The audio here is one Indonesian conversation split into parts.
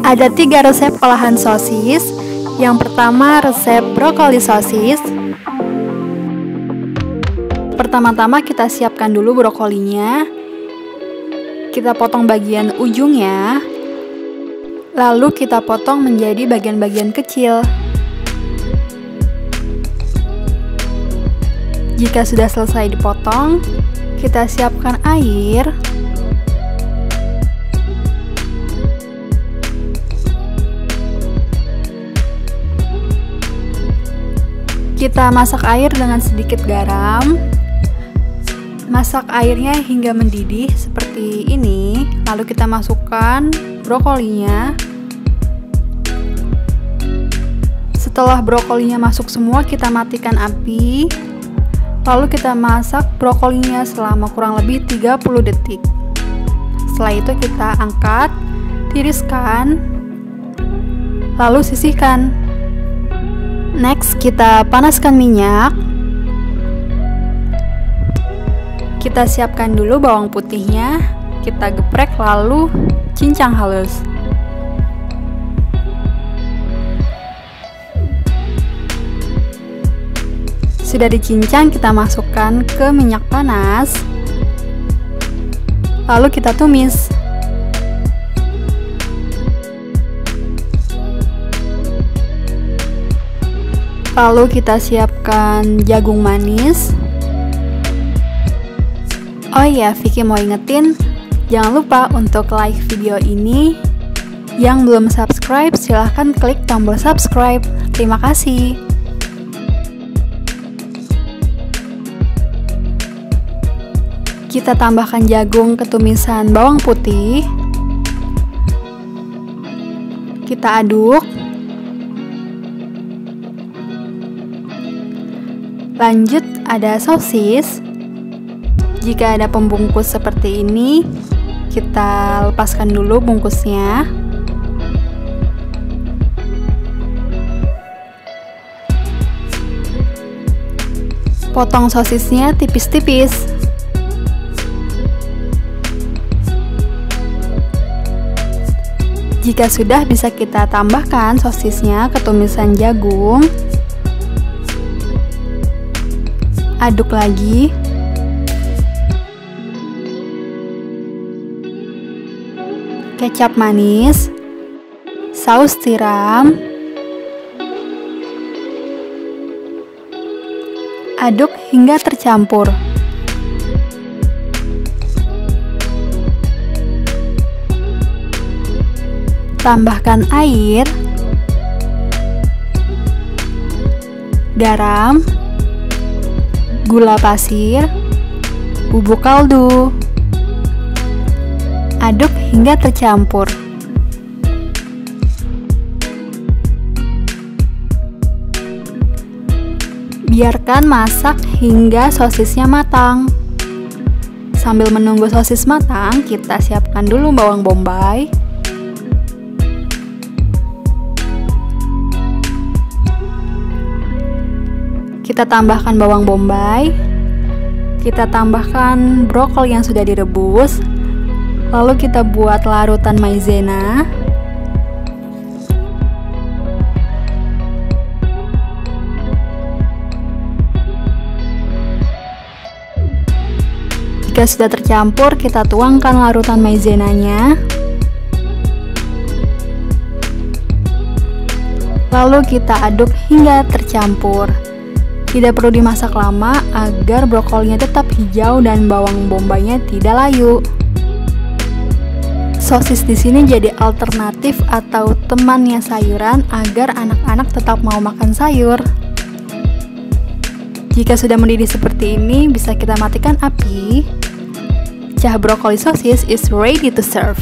Ada 3 resep olahan sosis. Yang pertama resep brokoli sosis. Pertama-tama kita siapkan dulu brokolinya. Kita potong bagian ujungnya. Lalu kita potong menjadi bagian-bagian kecil. Jika sudah selesai dipotong, kita siapkan air. Kita masak air dengan sedikit garam. Masak airnya hingga mendidih seperti ini. Lalu kita masukkan brokolinya. Setelah brokolinya masuk semua, kita matikan api. Lalu kita masak brokolinya selama kurang lebih 30 detik. Setelah itu kita angkat, tiriskan, lalu sisihkan. Next, kita panaskan minyak. Kita siapkan dulu bawang putihnya. Kita geprek lalu cincang halus. Sudah dicincang, kita masukkan ke minyak panas. Lalu kita tumis. Lalu kita siapkan jagung manis. Oh iya, Vicky mau ingetin, jangan lupa untuk like video ini. Yang belum subscribe, silahkan klik tombol subscribe. Terima kasih. Kita tambahkan jagung ketumisan bawang putih. Kita aduk. Lanjut, ada sosis. Jika ada pembungkus seperti ini, kita lepaskan dulu bungkusnya. Potong sosisnya tipis-tipis. Jika sudah, bisa kita tambahkan sosisnya ke tumisan jagung. Aduk lagi. Kecap manis, saus tiram. Aduk hingga tercampur. Tambahkan air, garam, gula pasir, bubuk kaldu. Aduk hingga tercampur. Biarkan masak hingga sosisnya matang. Sambil menunggu sosis matang, kita siapkan dulu bawang bombay. Kita tambahkan bawang bombay. Kita tambahkan brokoli yang sudah direbus. Lalu kita buat larutan maizena. Jika sudah tercampur, kita tuangkan larutan maizenanya. Lalu kita aduk hingga tercampur. Tidak perlu dimasak lama agar brokolinya tetap hijau dan bawang bombaynya tidak layu. Sosis di sini jadi alternatif atau temannya sayuran agar anak-anak tetap mau makan sayur. Jika sudah mendidih seperti ini, bisa kita matikan api. Cah brokoli sosis is ready to serve.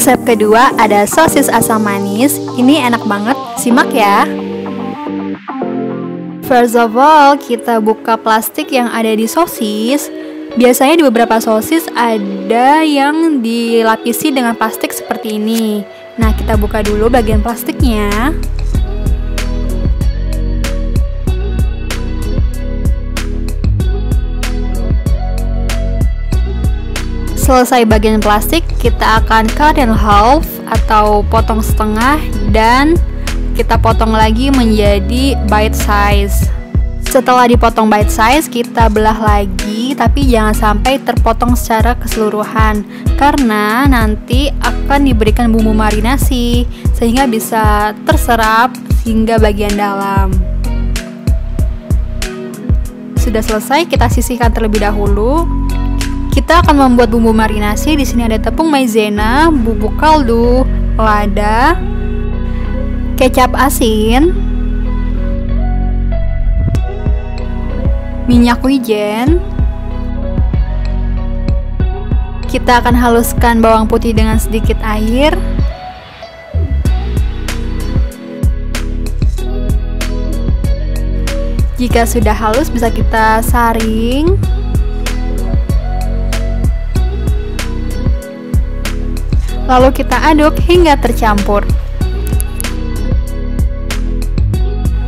Resep kedua ada sosis asam manis. Ini enak banget, simak ya. First of all, kita buka plastik yang ada di sosis. Biasanya di beberapa sosis ada yang dilapisi dengan plastik seperti ini. Nah, kita buka dulu bagian plastiknya. Selesai bagian plastik, kita akan cut in half atau potong setengah dan kita potong lagi menjadi bite size. Setelah dipotong bite size, kita belah lagi, tapi jangan sampai terpotong secara keseluruhan karena nanti akan diberikan bumbu marinasi sehingga bisa terserap hingga bagian dalam. Sudah selesai, kita sisihkan terlebih dahulu. Kita akan membuat bumbu marinasi. Di sini ada tepung maizena, bubuk kaldu, lada, kecap asin, minyak wijen. Kita akan haluskan bawang putih dengan sedikit air. Jika sudah halus, bisa kita saring. Lalu kita aduk hingga tercampur.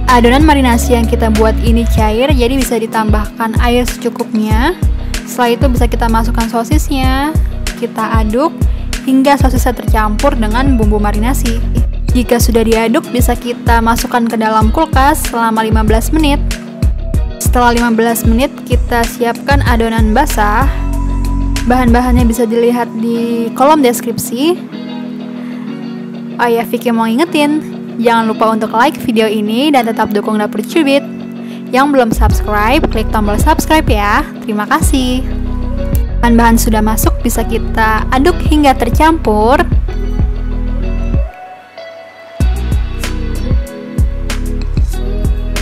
Adonan marinasi yang kita buat ini cair, jadi bisa ditambahkan air secukupnya. Setelah itu bisa kita masukkan sosisnya, kita aduk hingga sosisnya tercampur dengan bumbu marinasi. Jika sudah diaduk, bisa kita masukkan ke dalam kulkas selama 15 menit. Setelah 15 menit, kita siapkan adonan basah. Bahan-bahannya bisa dilihat di kolom deskripsi. Oh ya, Vicky mau ingetin, jangan lupa untuk like video ini dan tetap dukung Dapur Cubit. Yang belum subscribe, klik tombol subscribe ya. Terima kasih. Bahan-bahan sudah masuk, bisa kita aduk hingga tercampur.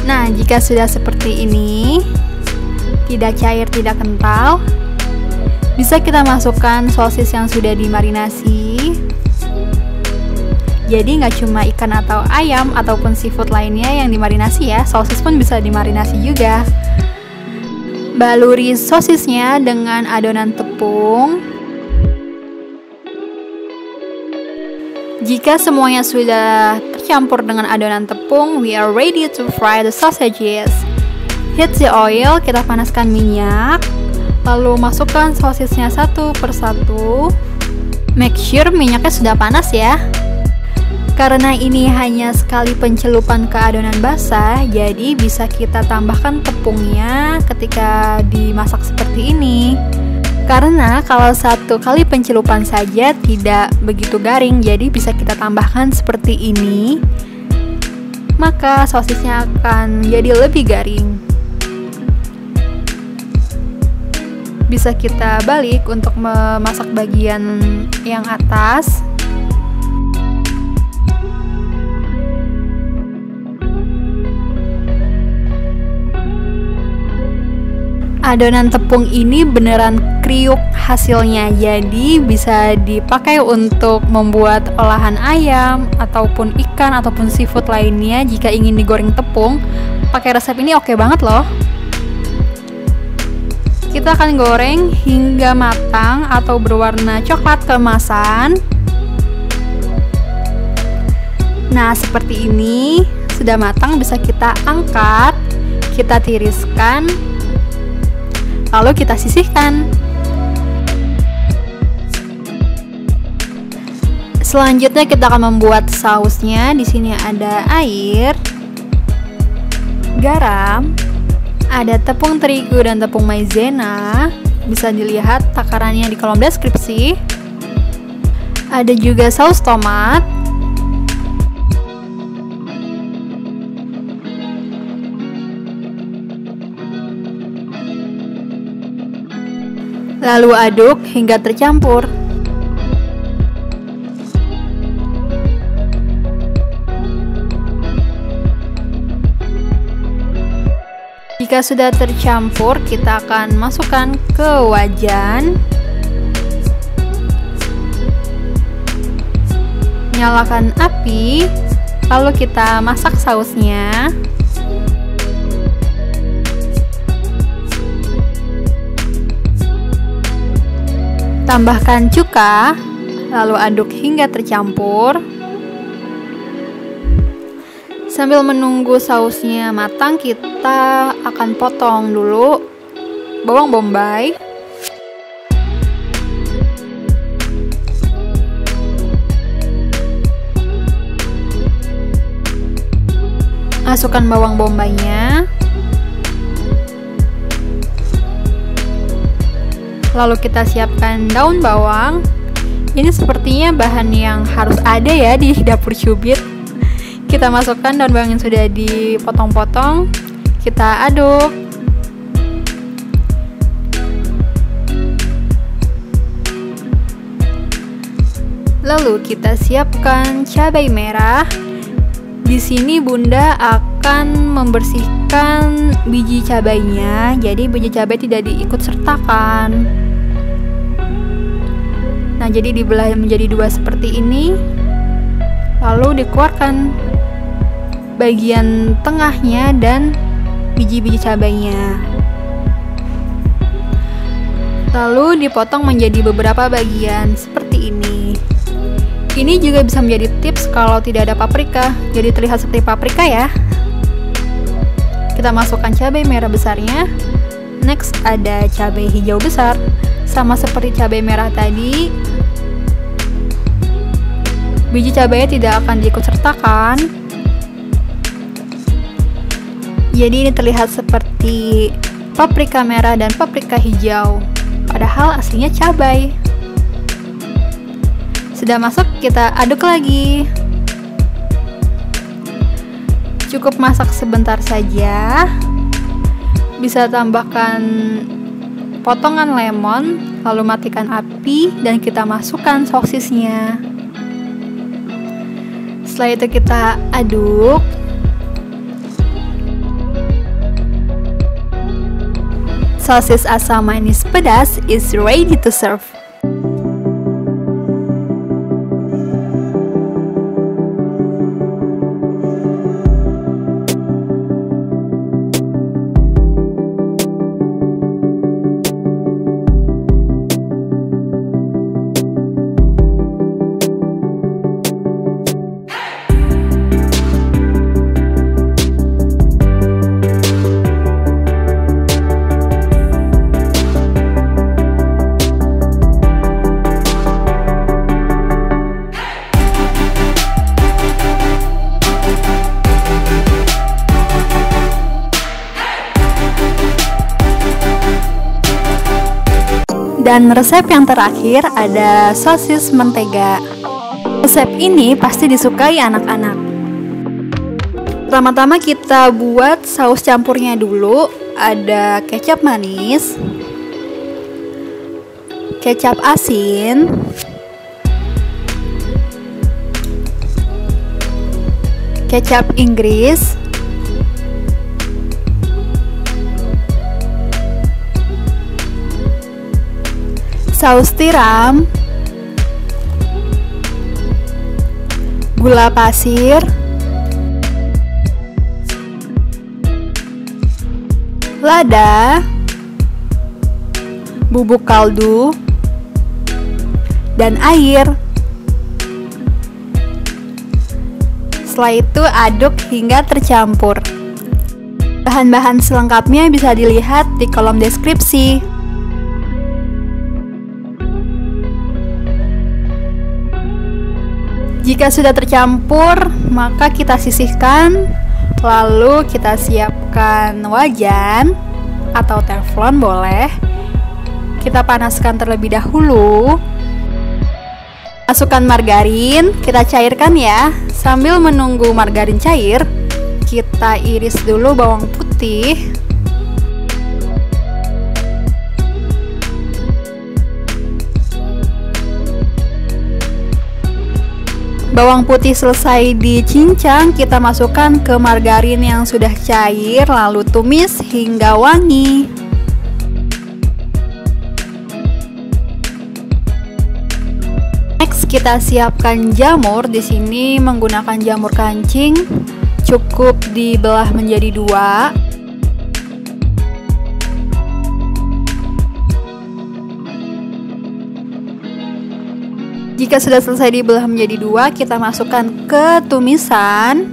Nah, jika sudah seperti ini, tidak cair, tidak kental, bisa kita masukkan sosis yang sudah dimarinasi. Jadi nggak cuma ikan atau ayam ataupun seafood lainnya yang dimarinasi ya, sosis pun bisa dimarinasi juga. Baluri sosisnya dengan adonan tepung. Jika semuanya sudah tercampur dengan adonan tepung, we are ready to fry the sausages. Heat the oil, kita panaskan minyak, lalu masukkan sosisnya satu persatu. Make sure minyaknya sudah panas ya. Karena ini hanya sekali pencelupan ke adonan basah, jadi bisa kita tambahkan tepungnya ketika dimasak seperti ini. Karena kalau satu kali pencelupan saja tidak begitu garing, jadi bisa kita tambahkan seperti ini, maka sosisnya akan menjadi lebih garing. Bisa kita balik untuk memasak bagian yang atas. Adonan tepung ini beneran kriuk hasilnya, jadi bisa dipakai untuk membuat olahan ayam ataupun ikan ataupun seafood lainnya. Jika ingin digoreng tepung, pakai resep ini oke banget loh. Kita akan goreng hingga matang atau berwarna coklat keemasan. Nah, seperti ini sudah matang, bisa kita angkat, kita tiriskan, lalu kita sisihkan. Selanjutnya kita akan membuat sausnya. Di sini ada air, garam, ada tepung terigu dan tepung maizena. Bisa dilihat takarannya di kolom deskripsi. Ada juga saus tomat. Lalu aduk hingga tercampur. Jika sudah tercampur, kita akan masukkan ke wajan. Nyalakan api, lalu kita masak sausnya. Tambahkan cuka, lalu aduk hingga tercampur. Sambil menunggu sausnya matang, kita akan potong dulu bawang bombay. Masukkan bawang bombaynya. Lalu kita siapkan daun bawang. Ini sepertinya bahan yang harus ada ya di dapur Cubit. Kita masukkan daun bawang yang sudah dipotong-potong. Kita aduk. Lalu kita siapkan cabai merah. Di sini Bunda akan membersihkan biji cabainya, jadi biji cabai tidak diikut sertakan. Nah, jadi dibelah menjadi dua seperti ini. Lalu dikeluarkan bagian tengahnya dan biji-biji cabainya. Lalu dipotong menjadi beberapa bagian seperti ini. Ini juga bisa menjadi tips kalau tidak ada paprika, jadi terlihat seperti paprika ya. Kita masukkan cabai merah besarnya. Next ada cabai hijau besar. Sama seperti cabai merah tadi, biji cabainya tidak akan diikut sertakan. Jadi ini terlihat seperti paprika merah dan paprika hijau, padahal aslinya cabai. Sudah masuk, kita aduk lagi. Cukup masak sebentar saja. Bisa tambahkan potongan lemon, lalu matikan api dan kita masukkan sosisnya. Setelah itu kita aduk. Sosis asam manis pedas is ready to serve. Dan resep yang terakhir ada sosis mentega. Resep ini pasti disukai anak-anak. Pertama-tama kita buat saus campurnya dulu. Ada kecap manis, kecap asin, kecap Inggris, saus tiram, gula pasir, lada, bubuk kaldu, dan air. Setelah itu aduk hingga tercampur. Bahan-bahan selengkapnya bisa dilihat di kolom deskripsi. Jika sudah tercampur, maka kita sisihkan, lalu kita siapkan wajan atau teflon boleh. Kita panaskan terlebih dahulu. Masukkan margarin, kita cairkan ya. Sambil menunggu margarin cair, kita iris dulu bawang putih. Bawang putih selesai dicincang, kita masukkan ke margarin yang sudah cair, lalu tumis hingga wangi. Next, Kita siapkan jamur. Di sini menggunakan jamur kancing. Cukup dibelah menjadi 2. Jika sudah selesai dibelah menjadi 2, kita masukkan ke tumisan,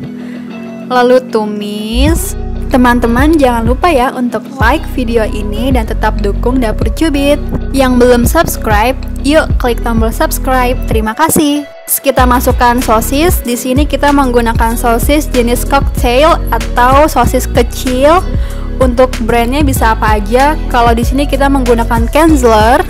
lalu tumis. Teman-teman jangan lupa ya untuk like video ini dan tetap dukung Dapur Cubit. Yang belum subscribe, yuk klik tombol subscribe. Terima kasih. Kita masukkan sosis. Di sini kita menggunakan sosis jenis cocktail atau sosis kecil. Untuk brandnya bisa apa aja. Kalau di sini kita menggunakan Kenzler.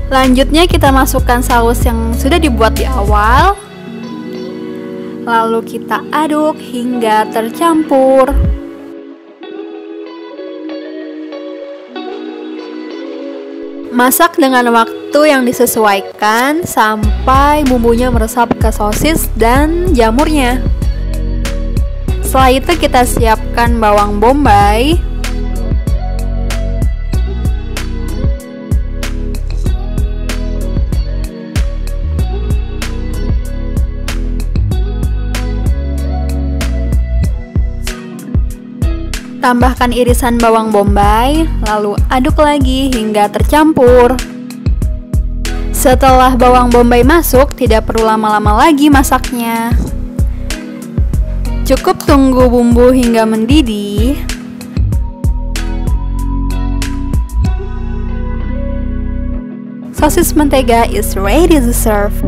Lanjutnya kita masukkan saus yang sudah dibuat di awal. Lalu kita aduk hingga tercampur. Masak dengan waktu yang disesuaikan sampai bumbunya meresap ke sosis dan jamurnya. Setelah itu kita siapkan bawang bombay, tambahkan irisan bawang bombay, lalu aduk lagi hingga tercampur. Setelah bawang bombay masuk, tidak perlu lama-lama lagi masaknya. Cukup tunggu bumbu hingga mendidih. Sosis mentega is ready to serve.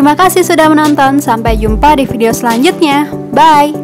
Terima kasih sudah menonton, sampai jumpa di video selanjutnya. Bye!